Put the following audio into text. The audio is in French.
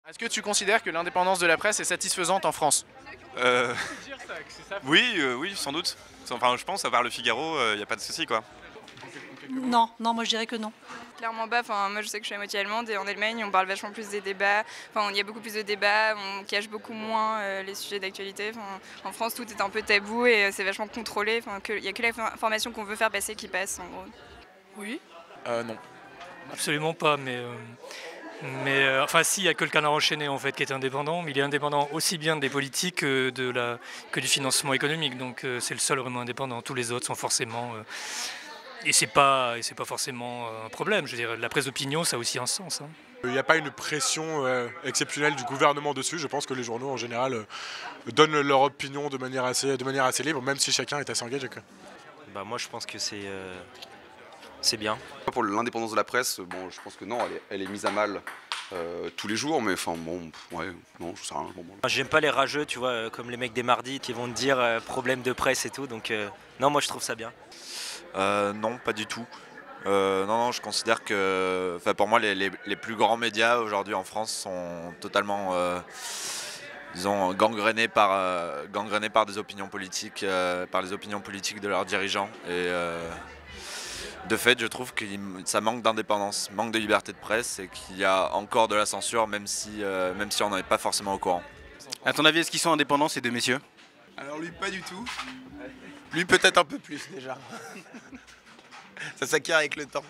Est-ce que tu considères que l'indépendance de la presse est satisfaisante en France? Euh, oui, oui, sans doute. Enfin, je pense, à part le Figaro, il n'y a pas de souci, quoi. Non, non, moi je dirais que non. Clairement pas, enfin, moi je sais que je suis à moitié allemande et en Allemagne on parle vachement plus des débats, enfin il y a beaucoup plus de débats, on cache beaucoup moins les sujets d'actualité. Enfin, en France tout est un peu tabou et c'est vachement contrôlé, enfin, il n'y a que l'information qu'on veut faire passer qui passe en gros. Oui. Non. Absolument pas, enfin si, il n'y a que le Canard enchaîné en fait qui est indépendant, mais il est indépendant aussi bien des politiques que du financement économique, donc c'est le seul vraiment indépendant. Tous les autres sont forcément et c'est pas forcément un problème. Je veux dire, la presse d'opinion, ça a aussi un sens. Il n'y a pas une pression exceptionnelle du gouvernement dessus. Je pense que les journaux en général donnent leur opinion de manière assez libre, même si chacun est assez engagé. Bah moi je pense que c'est bien. Pour l'indépendance de la presse, bon, je pense que non, elle est mise à mal tous les jours, mais enfin bon, ouais, non, je sais rien. Bon. J'aime pas les rageux, tu vois, comme les mecs des mardis qui vont te dire problème de presse et tout, donc non, moi je trouve ça bien. Non, pas du tout. Non, je considère que, pour moi, les plus grands médias aujourd'hui en France sont totalement, disons, gangrénés par des opinions politiques, par les opinions politiques de leurs dirigeants. Et de fait, je trouve que ça manque d'indépendance, manque de liberté de presse et qu'il y a encore de la censure, même si on n'en est pas forcément au courant. À ton avis, est-ce qu'ils sont indépendants ces deux messieurs? Alors lui, pas du tout. Lui, peut-être un peu plus déjà. Ça s'acquiert avec le temps.